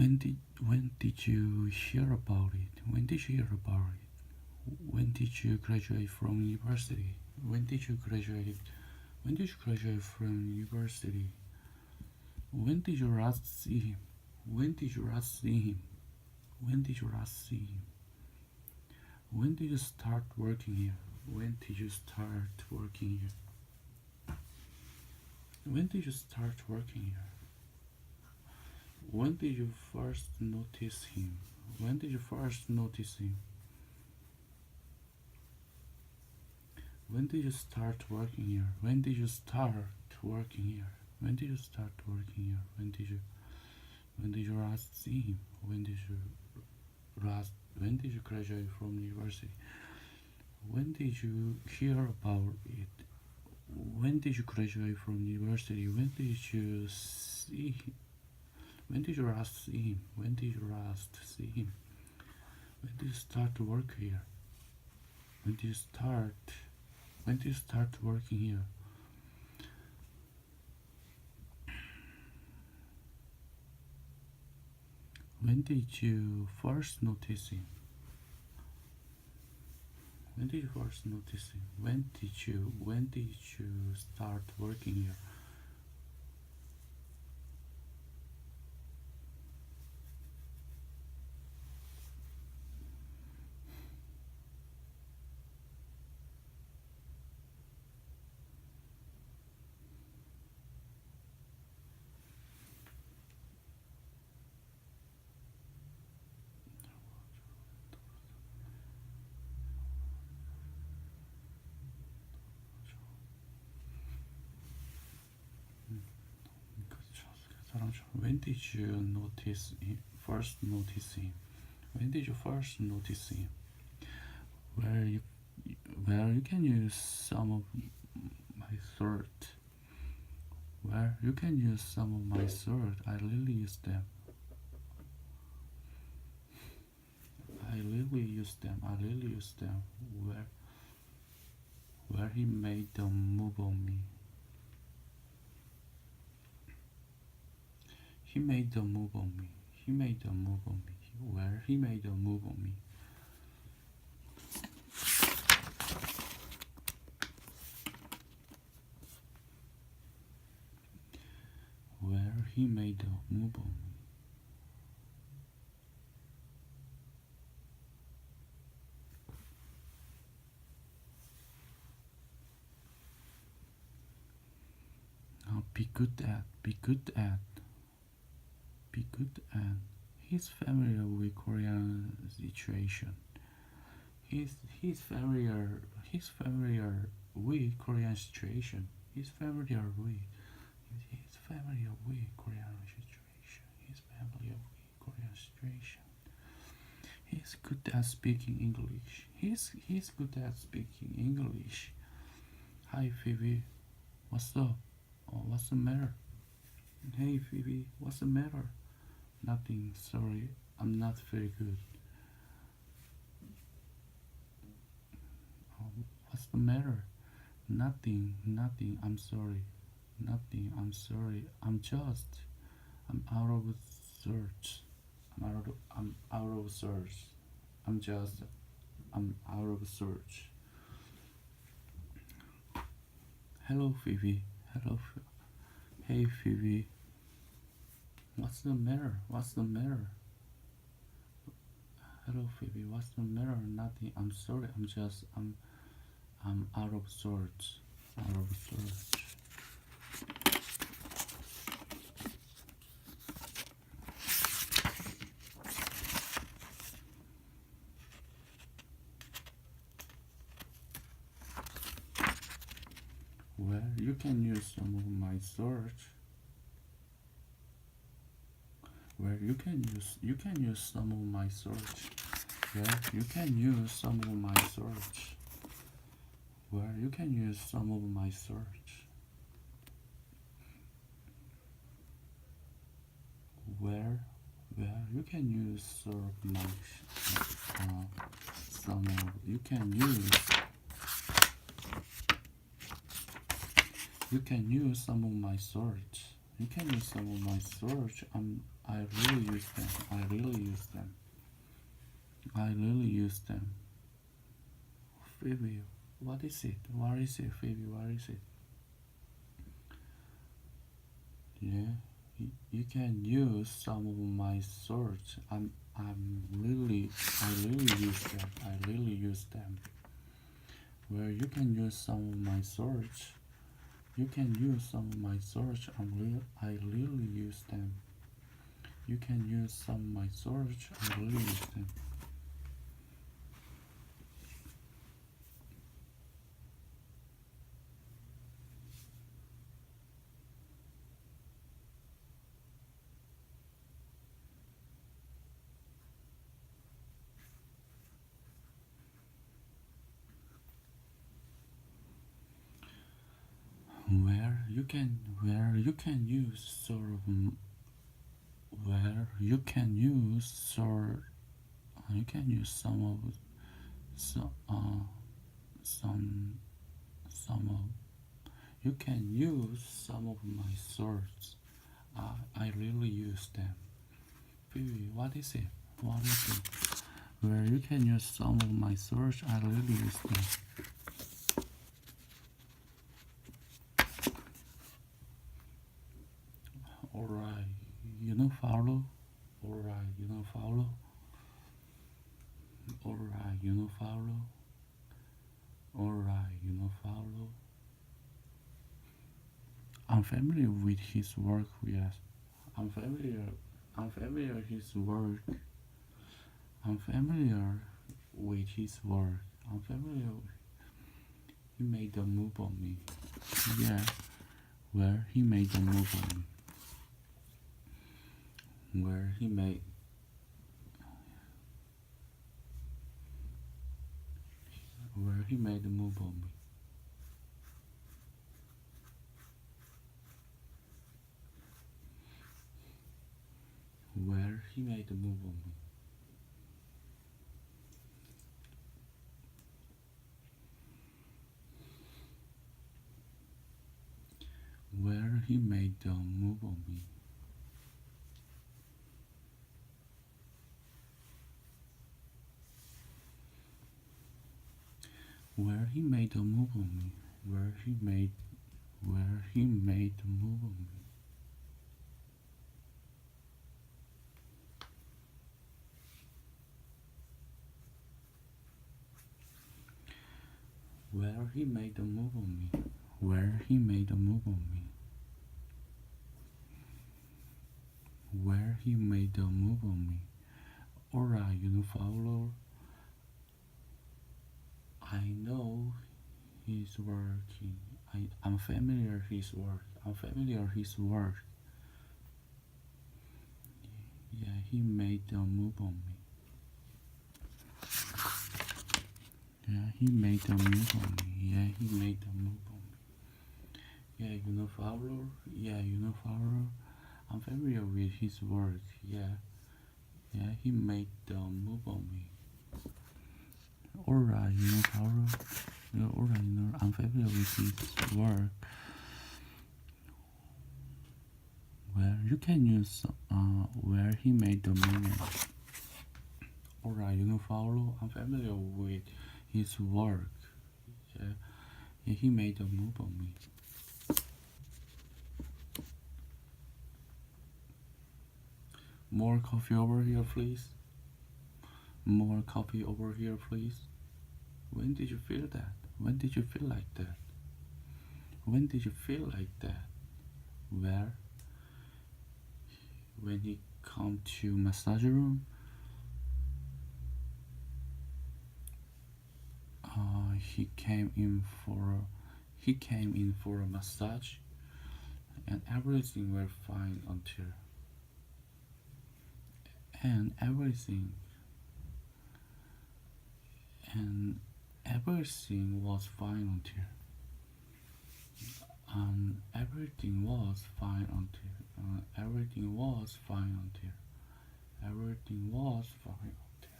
when did you hear about it? When did you hear about it? When did you graduate from university? When did you graduate? When did you graduate from university? When did you last see him? When did you last see him? When did you last see him? When did you start working here? When did you start working here? When did you start working here? When did you first notice him? When did you first notice him? When did you start working here? When did you start working here? When did you start working here? When did you last see him? When did you graduate from university? When did you hear about it? When did you graduate from university? When did you see him? When did you last see him? When did you last see him? When did you start to work here? When did you start working here? When did you first notice him? When did you first notice him? When did you start working here? When did you first notice him? When did you first notice him? Where you can use some of my sword. Where you can use some of my sword. I really use them. I really use them. Where he made the move on me. He made the move on me. Where he made the move on me. Where he made the move on me. Now be good at. He's familiar with Korean situation. He's familiar with Korean situation. He's familiar with Korean situation. He's good at speaking English. He's good at speaking English. Hi Phoebe, what's up? Oh, what's the matter? Hey Phoebe, what's the matter? Nothing, sorry, I'm not very good. Oh, what's the matter? Nothing, I'm sorry. Nothing, I'm sorry. I'm out of sorts. I'm out of sorts. Hello Phoebe. Hey Phoebe. What's the matter? Hello Phoebe, what's the matter? Nothing, I'm sorry, I'm out of sorts. Well, you can use some of my sorts. Where you can use some of my search. Where you can use some of my search. Where you can use some of my search. Where you can use some of you can use some of my search. You can use some of my search. I really use them. I really use them. I really use them. Phoebe, what is it? What is it, Phoebe? What is it? Yeah, you can use some of my search. I really use them. I really use them. Where you can use some of my search. You can use some of my search. I really use them. You can use some of my search. I really use them. Where you can use sort of where you can use sort you can use some of some of you can use some of my sorts. I really use them. Phoebe, what is it? What is it? Where you can use some of my search, I really use them. Alright, follow. Alright, follow. Alright, follow. Alright, follow. I'm familiar with his work, yes. I'm familiar his work. I'm familiar with his work. I'm familiar with, he made a move on me. Yeah, where he made a move on me. Where he made a move on me. Where he made a move on me. Where he made a move on me. Where he made a move on me. Where he made a move on me. Where he made a move on me. Where he made a move on me. Where he made a move on me. Alright, follow. I know his work. I'm familiar his work. I'm familiar his work. Yeah, he made a move on me. Yeah, he made a move on me. Yeah, he made a move on me. Yeah, follow. Yeah, follow. I'm familiar with his work. Yeah, he made a move on me. Alright, follow. Alright, I'm familiar with his work. Where you can use where he made the move. Alright, follow. I'm familiar with his work. Yeah, he made a move on me. More coffee over here, please. More coffee over here, please. When did you feel that? When did you feel like that? When did you feel like that? Where? When he come to massage room? He came in for a massage, and everything were fine until everything was fine until everything was fine until everything was fine until everything was fine until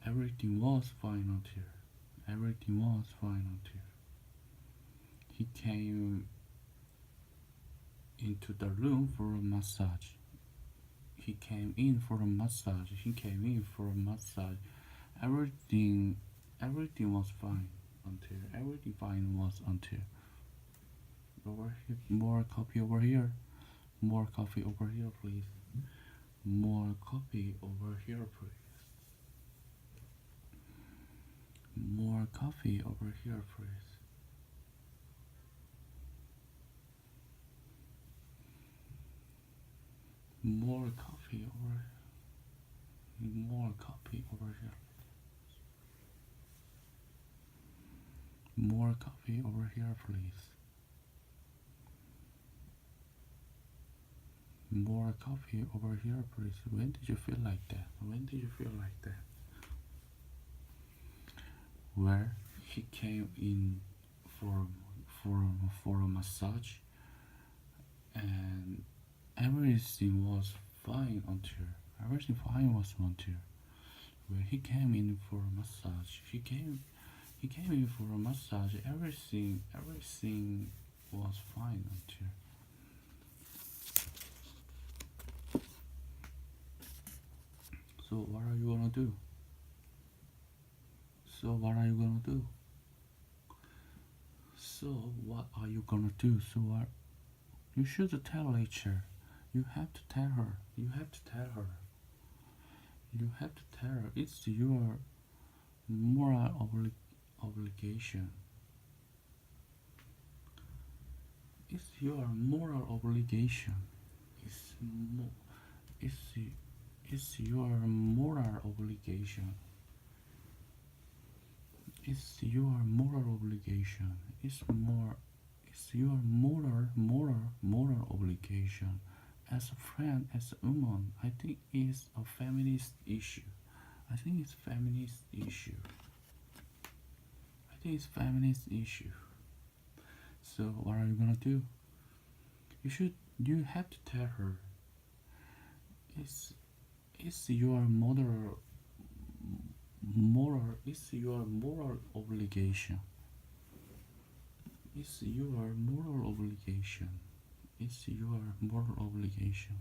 everything was fine until everything was fine until he came into the room for a massage. He came in for a massage. He came in for a massage. Everything was fine until everything fine was until over here. More coffee over here. More coffee over here, please. More coffee over here, please. More coffee over here, please. More coffee over here. More coffee over here. More coffee over here, please. More coffee over here, please. When did you feel like that? When did you feel like that? Where he came in for a massage, and everything was fine until when he came in for a massage. He came in for a massage. Everything was fine until. So what are you gonna do? So what are you gonna do? So what are you gonna do? So what? You should tell teacher. You have to tell her. You have to tell her. You have to tell her. It's your moral obligation. It's your moral obligation. It's your moral obligation. It's your moral obligation. It's your moral obligation. As a friend, as a woman, I think it's a feminist issue. I think it's feminist issue. So what are you gonna do? You have to tell her. It's your it's your moral obligation. It's your moral obligation. It's your moral obligation.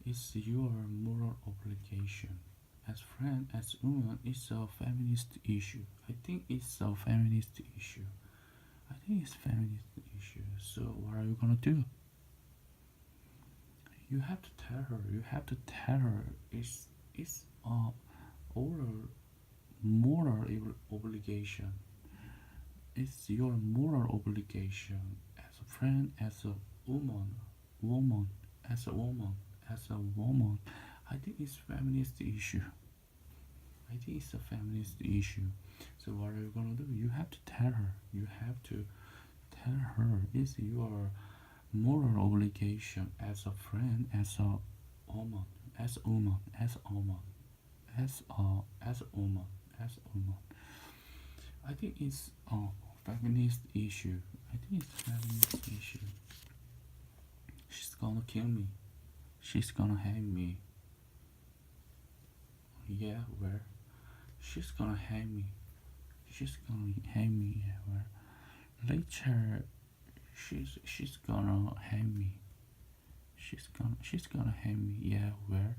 It's your moral obligation. As friend, as woman, it's a feminist issue. I think it's a feminist issue. So what are you gonna do? You have to tell her. It's a oral moral obligation. It's your moral obligation as a friend, as a woman, as a woman. I think it's feminist issue. So what are you gonna do? You have to tell her. It's your moral obligation as a friend, as a woman. I think it's a feminist issue. She's gonna kill me. She's gonna hang me. Yeah, where? She's gonna hang me. Yeah, where? Later, she's gonna hang me. She's gonna hang me. Yeah, where?